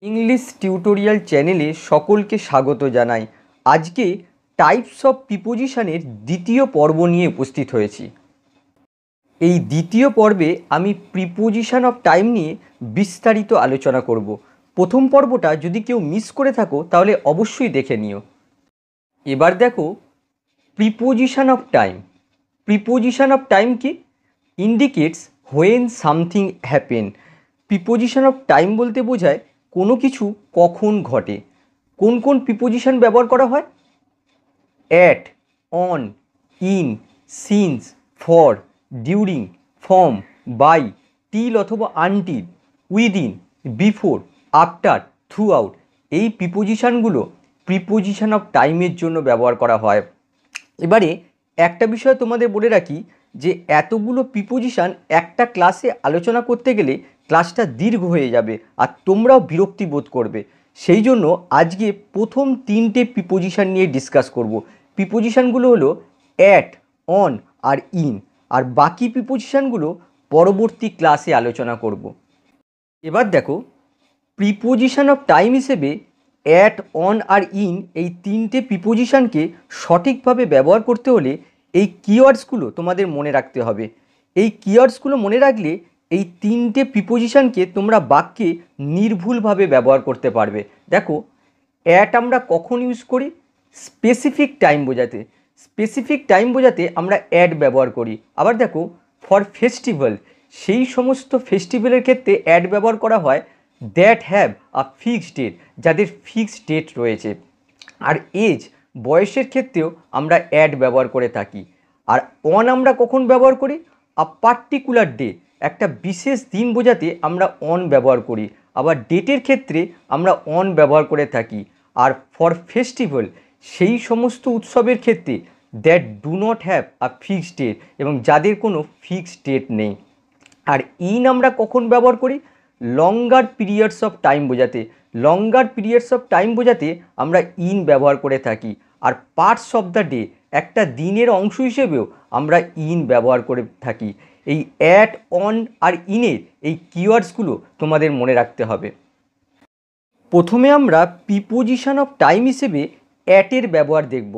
English tutorial চ্যানেলে সকলকে স্বাগত জানাই। আজকে টাইপস অফ প্রিপোজিশনের দ্বিতীয় পর্ব নিয়ে উপস্থিত হয়েছি। এই দ্বিতীয় পর্বে আমি প্রিপোজিশন অফ টাইম নিয়ে বিস্তারিত আলোচনা করব। প্রথম পর্বটা যদি কেউ মিস করে থাকো তাহলে অবশ্যই দেখে নিও। এবার দেখো preposition of time. Preposition of time কি? Indicates when something happen. Preposition of time বলতে বোঝায় কোনো কিছু কখন ঘটে। কোন কোন প্রিপোজিশন ব্যবহার করা হয়? At, on, in, since, for, during, from, by, till অথবা until, within, before, after, through. এই প্রিপোজিশনগুলো প্রিপোজিশন অফ টাইমের জন্য ব্যবহার করা হয়। এবারে একটা বিষয় তোমাদের বলে রাখি যে এতগুলো প্রিপোজিশন একটা ক্লাসে আলোচনা করতে গেলে ক্লাসটা দীর্ঘ হয়ে যাবে আর তোমরাও বিরক্তি বোধ করবে। সেই জন্য আজকে প্রথম তিনটে প্রিপোজিশন নিয়ে ডিসকাস করব। প্রিপোজিশনগুলো হলো অ্যাট, অন আর ইন, আর বাকি প্রিপোজিশনগুলো পরবর্তী ক্লাসে আলোচনা করব। এবার দেখো প্রিপোজিশন অফ টাইম হিসেবে অ্যাট, অন আর ইন এই তিনটে প্রিপোজিশনকে সঠিকভাবে ব্যবহার করতে হলে এই কিওয়ার্ডসগুলো তোমাদের মনে রাখতে হবে। এই কিওয়ার্ডসগুলো মনে রাখলে এই তিনটে প্রিপোজিশনকে তোমরা বাক্যে নির্ভুলভাবে ব্যবহার করতে পারবে। দেখো অ্যাট আমরা কখন ইউজ করি? স্পেসিফিক টাইম বোঝাতে। স্পেসিফিক টাইম বোঝাতে আমরা অ্যাট ব্যবহার করি। আবার দেখো ফর ফেস্টিভ্যাল, সেই সমস্ত ফেস্টিভ্যালের ক্ষেত্রে অ্যাট ব্যবহার করা হয় that have a fixed date, যাদের ফিক্সড ডেট রয়েছে। আর এজ, বয়সের ক্ষেত্রেও আমরা অ্যাট ব্যবহার করে থাকি। আর অন আমরা কখন ব্যবহার করি? আ পার্টিকুলার ডে, একটা বিশেষ দিন বোঝাতে আমরা অন ব্যবহার করি। আবার ডেটের ক্ষেত্রে আমরা অন ব্যবহার করে থাকি। আর ফর ফেস্টিভ্যাল, সেই সমস্ত উৎসবের ক্ষেত্রে that do not have a fixed date, এবং যাদের কোনো ফিক্সড ডেট নেই। আর ইন আমরা কখন ব্যবহার করি? লঙ্গার পিরিয়ডস অফ টাইম বোঝাতে। লঙ্গার পিরিয়ডস অফ টাইম বোঝাতে আমরা ইন ব্যবহার করে থাকি। আর পার্টস অফ দ্য ডে, একটা দিনের অংশ হিসেবেও আমরা ইন ব্যবহার করে থাকি। এই অ্যাট, অন আর ইনের এই কিওয়ার্ডসগুলো তোমাদের মনে রাখতে হবে। প্রথমে আমরা প্রিপোজিশন অফ টাইম হিসেবে অ্যাটের ব্যবহার দেখব।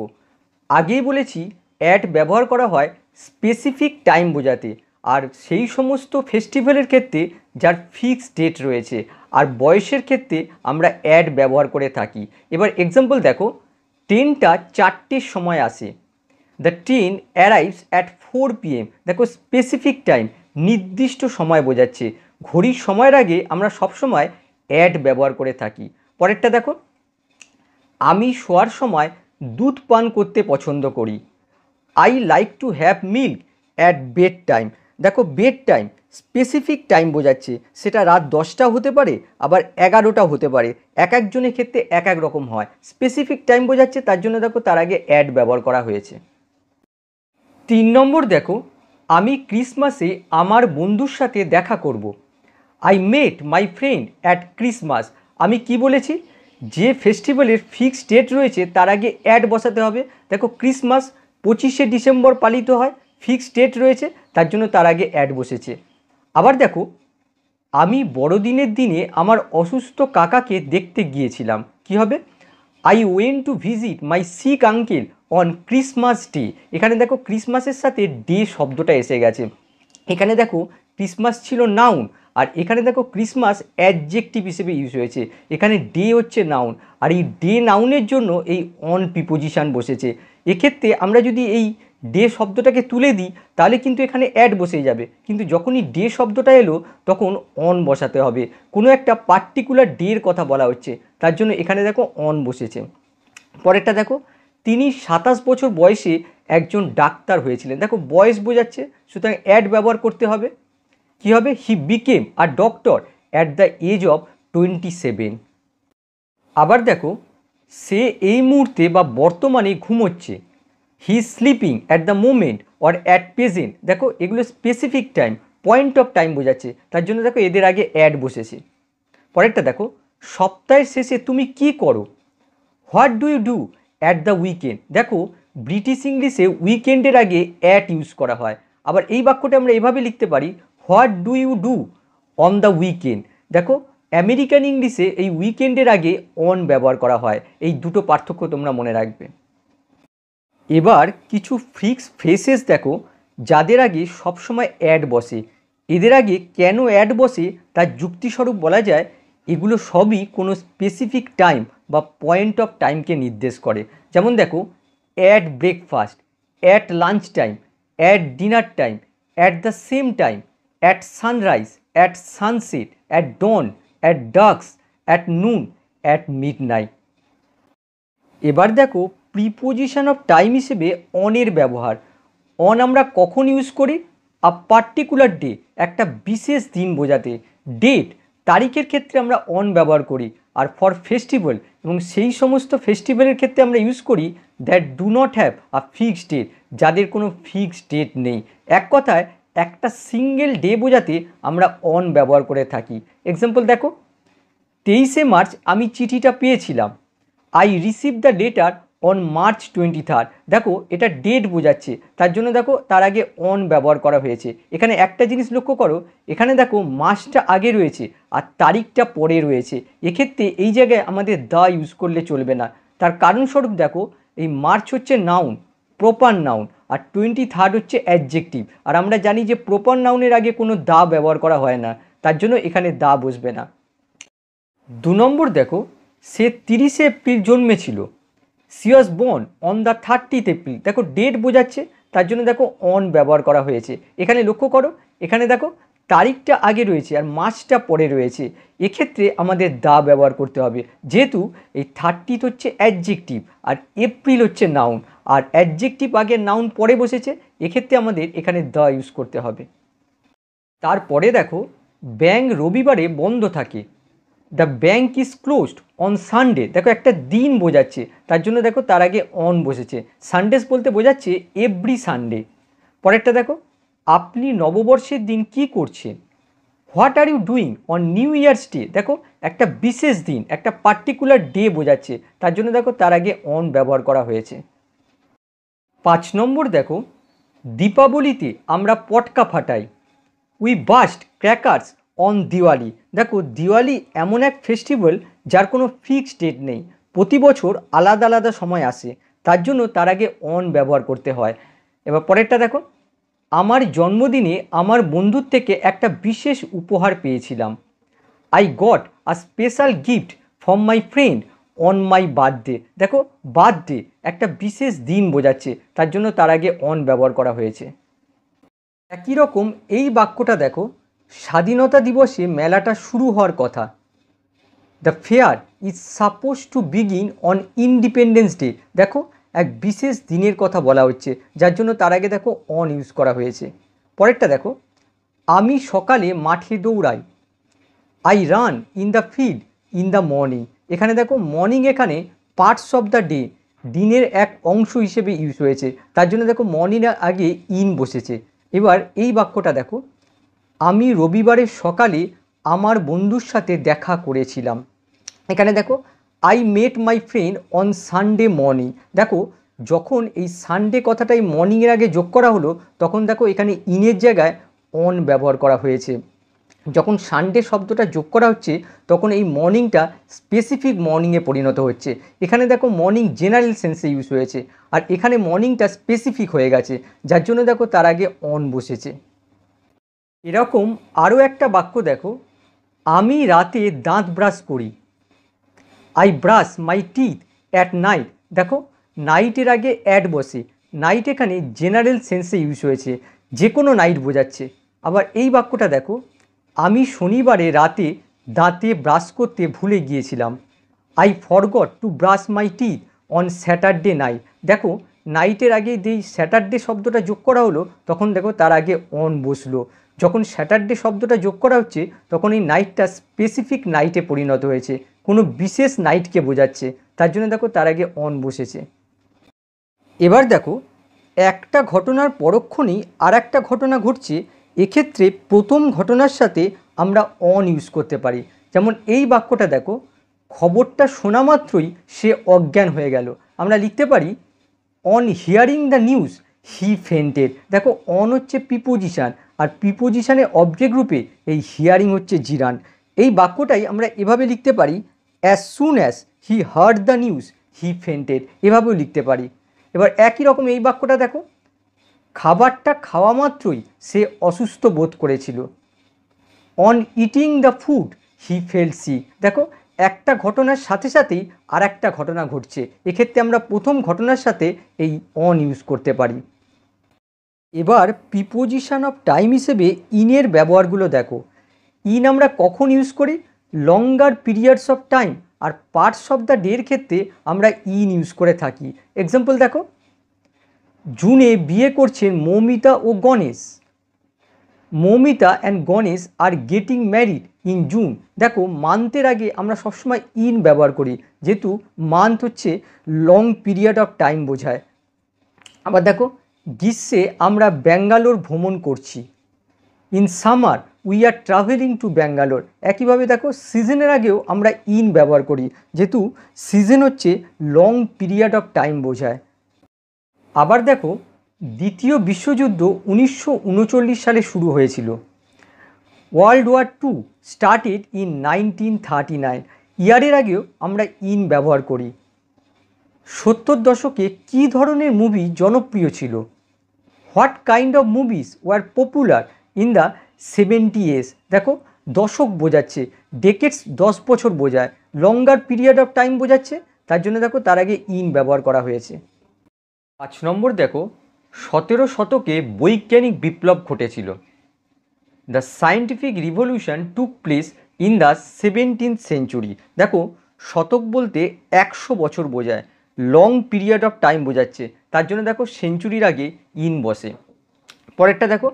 আগেই বলেছি অ্যাট ব্যবহার করা হয় স্পেসিফিক টাইম বোঝাতে, আর সেই সমস্ত ফেস্টিভ্যালের ক্ষেত্রে যার ফিক্সড ডেট রয়েছে। আর বয়সের ক্ষেত্রে আমরা অ্যাট ব্যবহার করে থাকি। এবার এক্সাম্পল দেখো, ট্রেনটা 4টের সময় আসে। The train arrives at 4 PM। দেখো স্পেসিফিক টাইম, নির্দিষ্ট সময় বোঝাচ্ছে। ঘড়ির সময়ের আগে আমরা সবসময় অ্যাট ব্যবহার করে থাকি। পরেরটা দেখো, আমি শোয়ার সময় দুধ পান করতে পছন্দ করি। I like to have milk at bed time. দেখো বেড টাইম স্পেসিফিক টাইম বোঝাচ্ছে, সেটা রাত 10টা হতে পারে, আবার 11টা হতে পারে। এক একজনের ক্ষেত্রে এক এক রকম হয়। স্পেসিফিক টাইম বোঝাচ্ছে, তার জন্য দেখো তার আগে অ্যাড ব্যবহার করা হয়েছে। 3 নম্বর দেখো, আমি ক্রিসমাসে আমার বন্ধুর সাথে দেখা করব। I met my friend at Christmas. আমি কি বলেছি? যে ফেস্টিভ্যালের ফিক্সড ডেট রয়েছে তার আগে অ্যাড বসাতে হবে। দেখো ক্রিসমাস 25শে ডিসেম্বর পালিত হয়, ফিক্সড ডেট রয়েছে, তার জন্য তার আগে অ্যাড বসেছে। আবার দেখো, আমি বড়দিনের দিনে আমার অসুস্থ কাকাকে দেখতে গিয়েছিলাম। কি হবে? I went to visit my sick uncle on Christmas Day. এখানে দেখো ক্রিসমাসের সাথে ডে শব্দটা এসে গেছে। এখানে দেখো ক্রিসমাস ছিল নাউন, আর এখানে দেখো ক্রিসমাস অ্যাডজেক্টিভ হিসেবে ইউজ হয়েছে। এখানে ডে হচ্ছে নাউন, আর এই ডে নাউনের জন্য এই অন প্রিপোজিশন বসেছে। এক্ষেত্রে আমরা যদি এই ডে শব্দটাকে তুলে দিই তাহলে কিন্তু এখানে অ্যাড বসে যাবে, কিন্তু যখনই ডে শব্দটা এলো তখন অন বসাতে হবে। কোনো একটা পার্টিকুলার ডের কথা বলা হচ্ছে, তার জন্য এখানে দেখো অন বসেছে। পরেরটা দেখো, তিনি 27 বছর বয়সে একজন ডাক্তার হয়েছিলেন। দেখো বয়স বোঝাচ্ছে, সুতরাং অ্যাড ব্যবহার করতে হবে। কি হবে? He became a doctor at the age of 27। আবার দেখো, সে এই মুহূর্তে বা বর্তমানে ঘুমোচ্ছে। He sleeping at the moment or at present. দেখো এগুলো specific time, point of time বোঝাচ্ছে, তার জন্য দেখো এদের আগে অ্যাড বসেছে। পরেরটা দেখো, সপ্তাহের শেষে তুমি কি করো? What do you do at the weekend. দেখো ব্রিটিশ ইংলিশে উইকেন্ডের আগে অ্যাট ইউজ করা হয়। আবার এই বাক্যটা আমরা এভাবে লিখতে পারি, what do you do on the weekend. দেখো আমেরিকান ইংলিশে এই উইকেন্ডের আগে অন ব্যবহার করা হয়। এই দুটো পার্থক্য তোমরা মনে রাখবে। এবার কিছু ফিক্স ফ্রেসেস দেখো যাদের আগে সবসময় অ্যাড বসে। এদের আগে কেন অ্যাড বসে তার যুক্তিস্বরূপ বলা যায় এগুলো সবই কোনো স্পেসিফিক টাইম বা পয়েন্ট অফ টাইমকে নির্দেশ করে। যেমন দেখো, at breakfast, at lunch time, at dinner time, at the same time, at sunrise, at sunset, at dawn, at dusk, at noon, at midnight. এবার দেখো প্রিপোজিশন অফ টাইম হিসেবে অনের ব্যবহার। On আমরা কখন ইউজ করি? আ পার্টিকুলার ডে, একটা বিশেষ দিন বোঝাতে। ডেট, তারিখের ক্ষেত্রে আমরা অন ব্যবহার করি। আর ফর ফেস্টিভ্যাল, এবং সেই সমস্ত ফেস্টিভ্যালের ক্ষেত্রে আমরা ইউজ করি that do not have a fixed date, যাদের কোনো ফিক্সড ডেট নেই। এক কথায় একটা সিঙ্গেল ডে বোঝাতে আমরা অন ব্যবহার করে থাকি। এক্সাম্পল দেখো, 23শে মার্চ আমি চিঠিটা পেয়েছিলাম। I receive the letter on March 23rd। দেখো এটা ডেট বোঝাচ্ছে, তার জন্য দেখো তার আগে অন ব্যবহার করা হয়েছে। এখানে একটা জিনিস লক্ষ্য করো, এখানে দেখো মাসটা আগে রয়েছে আর তারিখটা পরে রয়েছে। এক্ষেত্রে এই জায়গায় আমাদের দা ইউজ করলে চলবে না। তার কারণস্বরূপ দেখো, এই মার্চ হচ্ছে নাউন, প্রপার নাউন, আর 23rd হচ্ছে অ্যাডজেক্টিভ। আর আমরা জানি যে প্রপার নাউনের আগে কোনো দা ব্যবহার করা হয় না, তার জন্য এখানে দা বসবে না। 2 নম্বর দেখো, সে 30শে এপ্রিল জন্মেছিল। She was born on the 30th April. দেখো ডেট বোঝাচ্ছে, তার জন্য দেখো অন ব্যবহার করা হয়েছে। এখানে লক্ষ্য করো, এখানে দেখো তারিখটা আগে রয়েছে আর মাসটা পরে রয়েছে। এক্ষেত্রে আমাদের দা ব্যবহার করতে হবে, যেহেতু এই 30th হচ্ছে অ্যাডজেক্টিভ আর এপ্রিল হচ্ছে নাউন, আর অ্যাডজেক্টিভ আগে নাউন পরে বসেছে। এক্ষেত্রে আমাদের এখানে দা ইউজ করতে হবে। তারপরে দেখো, ব্যাংক রবিবারে বন্ধ থাকে। The bank is closed on Sunday. দেখো একটা দিন বোঝাচ্ছে, তার জন্য দেখো তার আগে অন বসেছে। সানডেস বলতে বোঝাচ্ছে এভরি সানডে। পরেরটা দেখো, আপনি নববর্ষের দিন কি করছেন? What are you doing on New Year's Day. দেখো একটা বিশেষ দিন, একটা পার্টিকুলার ডে বোঝাচ্ছে, তার জন্য দেখো তার আগে অন ব্যবহার করা হয়েছে। 5 নম্বর দেখো, দীপাবলিতে আমরা পটকা ফাটাই। We burst crackers on Diwali. দেখো দিওয়ালি এমন এক ফেস্টিভ্যাল যার কোনো ফিক্সড ডেট নেই, প্রতি বছর আলাদা আলাদা সময় আসে, তার জন্য তার আগে অন ব্যবহার করতে হয়। এবার পরেরটা দেখো, আমার জন্মদিনে আমার বন্ধুর থেকে একটা বিশেষ উপহার পেয়েছিলাম। I got a special gift from my friend on my birthday. দেখো বার্থডে একটা বিশেষ দিন বোঝাচ্ছে, তার জন্য তার আগে অন ব্যবহার করা হয়েছে। একই রকম এই বাক্যটা দেখো, স্বাধীনতা দিবসে মেলাটা শুরু হওয়ার কথা। The fair is suppose to begin on independence day. দেখো এক বিশেষ দিনের কথা বলা হচ্ছে, যার জন্য তার আগে দেখো অন ইউজ করা হয়েছে। পরেরটা দেখো, আমি সকালে মাঠে দৌড়াই। I run in the field in the morning. এখানে দেখো মর্নিং এখানে পার্টস অফ দ্য ডে, দিনের এক অংশ হিসেবে ইউজ হয়েছে, তার জন্য দেখো মর্নিংয়ের আগে ইন বসেছে। এবার এই বাক্যটা দেখো, আমি রবিবারের সকালে আমার বন্ধুর সাথে দেখা করেছিলাম। এখানে দেখো I met my friend on Sunday morning. দেখো যখন এই সানডে কথাটাই মর্নিংয়ের আগে যোগ করা হলো, তখন দেখো এখানে ইনের জায়গায় অন ব্যবহার করা হয়েছে। যখন সানডে শব্দটা যোগ করা হচ্ছে, তখন এই মর্নিংটা স্পেসিফিক মর্নিংয়ে পরিণত হচ্ছে। এখানে দেখো মর্নিং জেনারেল সেন্সে ইউজ হয়েছে, আর এখানে মর্নিংটা স্পেসিফিক হয়ে গেছে, যার জন্য দেখো তার আগে অন বসেছে। এরকম আরও একটা বাক্য দেখো, আমি রাতে দাঁত ব্রাশ করি। I brush my teeth at night. দেখো নাইটের আগে অ্যাট বসে, নাইট এখানে জেনারেল সেন্সে ইউজ হয়েছে, যে কোনো নাইট বোঝাচ্ছে। আবার এই বাক্যটা দেখো, আমি শনিবারে রাতে দাঁতে ব্রাশ করতে ভুলে গিয়েছিলাম। I forgot to brush my teeth on Saturday night. দেখো নাইটের আগে যেই স্যাটারডে শব্দটা যোগ করা হলো, তখন দেখো তার আগে অন বসলো। যখন স্যাটারডে শব্দটা যোগ করা হচ্ছে, তখন এই নাইটটা স্পেসিফিক নাইটে পরিণত হয়েছে, কোনো বিশেষ নাইটকে বোঝাচ্ছে, তার জন্য দেখো তার আগে অন বসেছে। এবার দেখো একটা ঘটনার পরক্ষণেই আর একটা ঘটনা ঘটছে, এক্ষেত্রে প্রথম ঘটনার সাথে আমরা অন ইউজ করতে পারি। যেমন এই বাক্যটা দেখো, খবরটা শোনা মাত্রই সে অজ্ঞান হয়ে গেল। আমরা লিখতে পারি on hearing the news he fainted. দেখো অন হচ্ছে প্রিপোজিশান, আর প্রিপোজিশানের অবজেক্ট রূপে এই হিয়ারিং হচ্ছে জিরান। এই বাক্যটাই আমরা এভাবে লিখতে পারি, as soon as he heard the news he fainted, এভাবেও লিখতে পারি। এবার একই রকম এই বাক্যটা দেখো, খাবারটা খাওয়া মাত্রই সে অসুস্থ বোধ করেছিল। On eating the food he felt sick. দেখো একটা ঘটনার সাথে সাথেই আর একটা ঘটনা ঘটছে, এক্ষেত্রে আমরা প্রথম ঘটনার সাথে এই অন ইউজ করতে পারি। এবার প্রিপোজিশন অফ টাইম হিসেবে ইনের ব্যবহারগুলো দেখো। ইন আমরা কখন ইউজ করি? লঙ্গার পিরিয়ডস অফ টাইম আর পার্টস অফ দ্য ডের ক্ষেত্রে আমরা ইন ইউজ করে থাকি। এক্সাম্পল দেখো, জুনে বিয়ে করছেন মৌমিতা ও Ganesh. Moumita and Ganesh are getting married in June. দেখো মান্থের আগে আমরা সবসময় ইন ব্যবহার করি, যেহেতু মান্থ হচ্ছে লং পিরিয়ড অফ টাইম বোঝায়। আবার দেখো, গ্রীষ্মে আমরা ব্যাঙ্গালোর ভ্রমণ করছি। In summer we are travelling to Bangalore. একইভাবে দেখো সিজনের আগেও আমরা ইন ব্যবহার করি, যেহেতু সিজন হচ্ছে লং পিরিয়ড অফ টাইম বোঝায়। আবার দেখো, দ্বিতীয় বিশ্বযুদ্ধ 1939 সালে শুরু হয়েছিল। World war two started in 1939। ইয়ারের আগেও আমরা ইন ব্যবহার করি। 70 দশকে কী ধরনের মুভি জনপ্রিয় ছিল? What kind of movies were popular in the 70s। দেখো দশক বোঝাচ্ছে, ডেকেডস 10 বছর বোঝায়, লঙ্গার পিরিয়ড অফ টাইম বোঝাচ্ছে, তার জন্য দেখো তার আগে ইন ব্যবহার করা হয়েছে। 5 নম্বর দেখো, 17 শতকে বৈজ্ঞানিক বিপ্লব ঘটেছিল। The scientific revolution took place in the 17th century. দেখো শতক বলতে 100 বছর বোঝায়, লং পিরিয়ড অফ টাইম বোঝাচ্ছে, তার জন্য দেখো সেঞ্চুরির আগে ইন বসে। পরেরটা দেখো,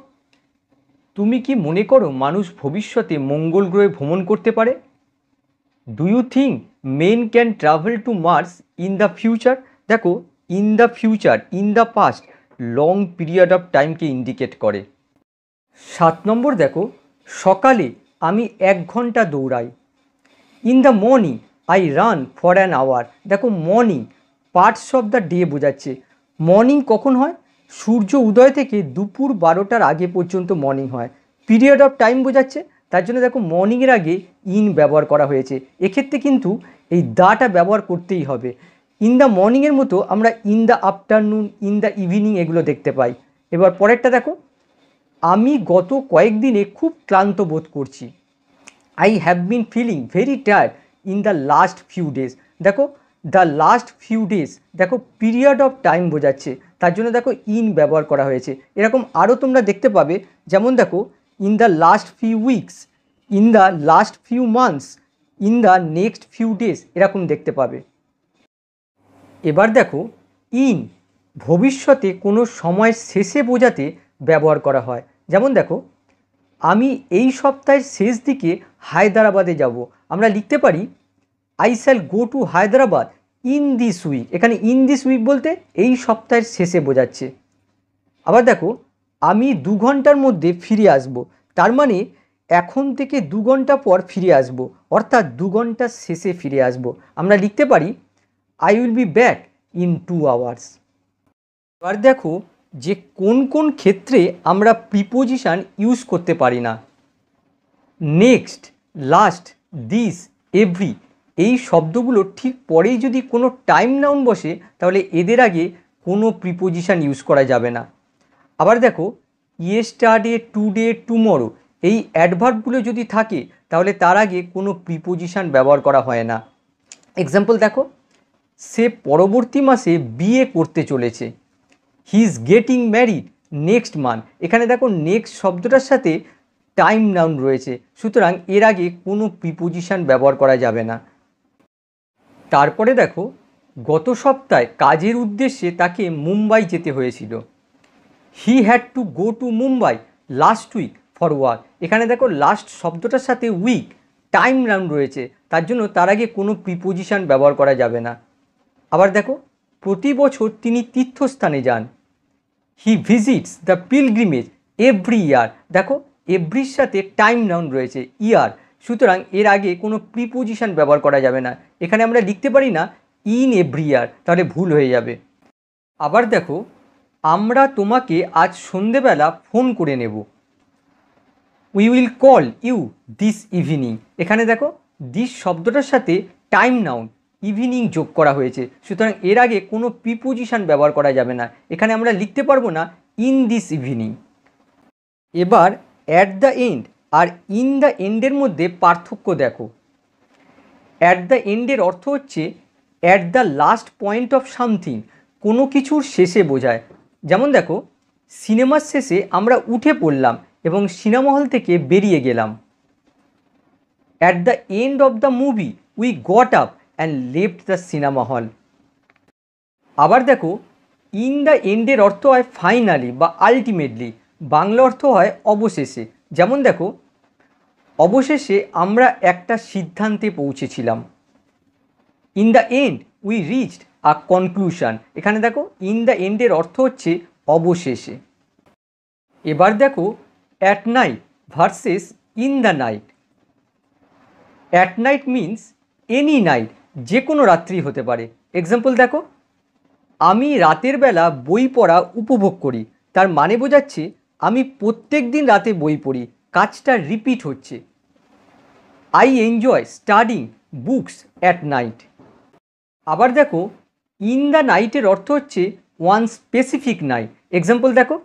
তুমি কি মনে করো মানুষ ভবিষ্যতে মঙ্গল গ্রহে ভ্রমণ করতে পারে? Do you think men can travel to Mars in the future? দেখো in the future, in the past long period of টাইমকে ইন্ডিকেট করে। 7 নম্বর দেখো, সকালে আমি 1 ঘন্টা দৌড়াই। In the morning I run for an hour. দেখো morning parts of the day বোঝাচ্ছে। মর্নিং কখন হয়? সূর্য উদয় থেকে দুপুর 12টার আগে পর্যন্ত মর্নিং হয়, পিরিয়ড অফ টাইম বোঝাচ্ছে, তার জন্য দেখো মর্নিংয়ের আগে ইন ব্যবহার করা হয়েছে। এক্ষেত্রে কিন্তু এই দাটা ব্যবহার করতেই হবে। ইন দ্য মর্নিংয়ের মতো আমরা in the afternoon, in the evening এগুলো দেখতে পাই। এবার পরেরটা দেখো, আমি গত কয়েকদিনে খুব ক্লান্ত বোধ করছি। I have been feeling very tired in the last few days. দেখো দ্য লাস্ট ফিউ ডেজ, দেখো পিরিয়ড অফ টাইম বোঝাচ্ছে, তার জন্য দেখো ইন ব্যবহার করা হয়েছে। এরকম আরও তোমরা দেখতে পাবে, যেমন দেখো in the last few weeks, in the last few months, in the next few days, এরকম দেখতে পাবে। এবার দেখো, ইন ভবিষ্যতে কোনো সময় শেষে বোঝাতে ব্যবহার করা হয়। যেমন দেখো, আমি এই সপ্তাহের শেষ দিকে হায়দ্রাবাদে যাব। আমরা লিখতে পারি I shall go to Hyderabad in this week. এখানে ইন দিস উইক বলতে এই সপ্তাহের শেষে বোঝাচ্ছে। আবার দেখো, আমি 2 ঘন্টার মধ্যে ফিরে আসব, তার মানে এখন থেকে 2 ঘন্টা পর ফিরে আসব, অর্থাৎ 2 ঘন্টার শেষে ফিরে আসব। আমরা লিখতে পারি I will be back in 2 hours. এবার দেখো যে কোন কোন ক্ষেত্রে আমরা প্রিপোজিশন ইউজ করতে পারি না। নেক্সট, লাস্ট, দিস, এভরি এই শব্দগুলো ঠিক পরেই যদি কোনো টাইম নাউন বসে, তাহলে এদের আগে কোনো প্রিপোজিশন ইউজ করা যাবে না। আবার দেখো, ইয়েস্টারডে, টুডে, টুমরো এই অ্যাডভার্বগুলো যদি থাকে, তাহলে তার আগে কোনো প্রিপোজিশন ব্যবহার করা হয় না। এক্সাম্পল দেখো, সে পরবর্তী মাসে বিয়ে করতে চলেছে। He is getting married next month. এখানে দেখো নেক্সট শব্দটার সাথে টাইম নাউন রয়েছে, সুতরাং এর আগে কোনো প্রিপোজিশন ব্যবহার করা যাবে না। তারপরে দেখো, গত সপ্তাহে কাজের উদ্দেশ্যে তাকে মুম্বাই যেতে হয়েছিল। He had to go to Mumbai last week for work. এখানে দেখো লাস্ট শব্দটার সাথে উইক টাইম নাউন রয়েছে, তার জন্য তার আগে কোনো প্রিপোজিশন ব্যবহার করা যাবে না। আবার দেখো, প্রতি বছর তিনি তীর্থস্থানে যান। হি visits the pilgrimage every year. দেখো এভরির সাথে টাইম নাউন রয়েছে, ইয়ার, সুতরাং এর আগে কোনো প্রিপোজিশন ব্যবহার করা যাবে না। এখানে আমরা লিখতে পারি না ইন এভরি ইয়ার, তাহলে ভুল হয়ে যাবে। আবার দেখো, আমরা তোমাকে আজ সন্ধেবেলা ফোন করে নেব। We will call you this evening. এখানে দেখো দিস শব্দটার সাথে টাইম নাউন ইভিনিং যোগ করা হয়েছে, সুতরাং এর আগে কোনো প্রিপোজিশন ব্যবহার করা যাবে না। এখানে আমরা লিখতে পারবো না ইন দিস ইভিনিং। এবার অ্যাট দ্য এন্ড আর ইন দ্য এন্ডের মধ্যে পার্থক্য দেখো। অ্যাট দ্য এন্ডের অর্থ হচ্ছে at the last point of something, কোনো কিছুর শেষে বোঝায়। যেমন দেখো, সিনেমার শেষে আমরা উঠে পড়লাম এবং সিনেমা হল থেকে বেরিয়ে গেলাম। At the end of the movie we got up and left the cinema hall. আবার দেখো, ইন দ্য এন্ডের অর্থ হয় ফাইনালি বা আলটিমেটলি, বাংলা অর্থ হয় অবশেষে। যেমন দেখো, অবশেষে আমরা একটা সিদ্ধান্তে পৌঁছেছিলাম। In the end we reached a conclusion. এখানে দেখো ইন দ্য এন্ডের অর্থ হচ্ছে অবশেষে। এবার দেখো at night versus in the night. At night means any night, যে কোনো রাত্রি হতে পারে। এক্সাম্পল দেখো, আমি রাতের বেলা বই পড়া উপভোগ করি, তার মানে বোঝাচ্ছে আমি প্রত্যেক দিন রাতে বই পড়ি, কাজটা রিপিট হচ্ছে। I enjoy studying books at night. আবার দেখো, ইন দ্য নাইটের অর্থ হচ্ছে ওয়ান স্পেসিফিক নাইট। এক্সাম্পল দেখো,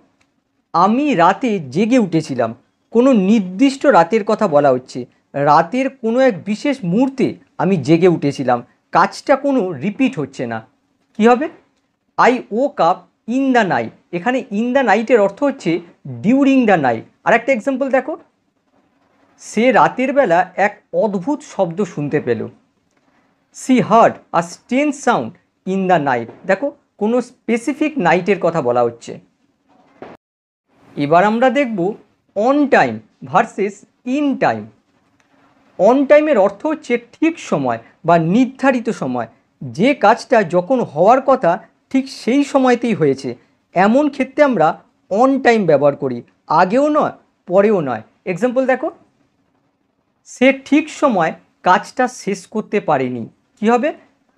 আমি রাতে জেগে উঠেছিলাম, কোনো নির্দিষ্ট রাতের কথা বলা হচ্ছে। রাতের কোনো এক বিশেষ মুহূর্তে আমি জেগে উঠেছিলাম, কাজটা কোনো রিপিট হচ্ছে না। কি হবে? I woke up in the night. এখানে ইন দ্য নাইটের অর্থ হচ্ছে ডিউরিং দ্য নাইট। আর একটা এক্সাম্পল দেখো, সে রাতের বেলা এক অদ্ভুত শব্দ শুনতে পেল। She heard a strange sound in the night. দেখো কোনো স্পেসিফিক নাইটের কথা বলা হচ্ছে। এবার আমরা দেখব on time versus in time. On টাইমের অর্থ হচ্ছে ঠিক সময় বা নির্ধারিত সময়, যে কাজটা যখন হওয়ার কথা ঠিক সেই সময়তেই হয়েছে, এমন ক্ষেত্রে আমরা অন টাইম ব্যবহার করি, আগেও নয় পরেও নয়। এক্সাম্পল দেখো, সে ঠিক সময় কাজটা শেষ করতে পারেনি। কি হবে?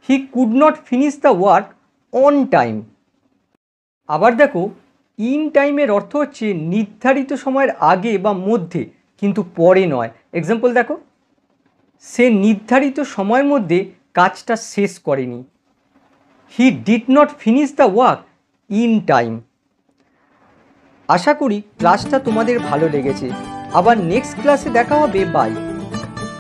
He could not finish the work on time. আবার দেখো, ইন টাইমের অর্থ হচ্ছে নির্ধারিত সময়ের আগে বা মধ্যে, কিন্তু পরে নয়। এক্সাম্পল দেখো, সে নির্ধারিত সময়ের মধ্যে কাজটা শেষ করেনি। He did not finish the work in time. আশা করি ক্লাসটা তোমাদের ভালো লেগেছে। আবার নেক্সট ক্লাসে দেখা হবে। বাই।